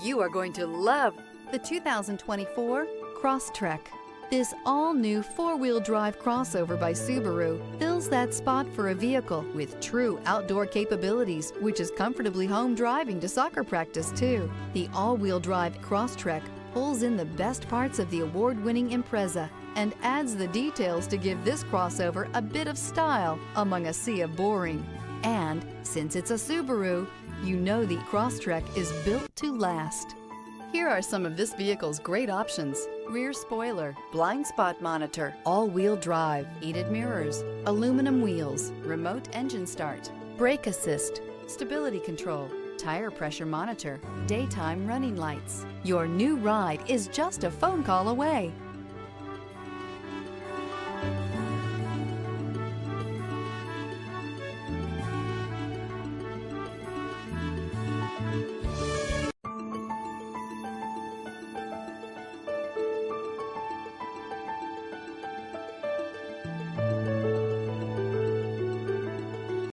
You are going to love the 2024 Crosstrek. This all-new four-wheel drive crossover by Subaru fills that spot for a vehicle with true outdoor capabilities, which is comfortably home driving to soccer practice too. The all-wheel drive Crosstrek pulls in the best parts of the award-winning Impreza and adds the details to give this crossover a bit of style among a sea of boring. And since it's a Subaru, you know the Crosstrek is built to last. Here are some of this vehicle's great options: rear spoiler, blind spot monitor, all-wheel drive, heated mirrors, aluminum wheels, remote engine start, brake assist, stability control, tire pressure monitor, daytime running lights. Your new ride is just a phone call away.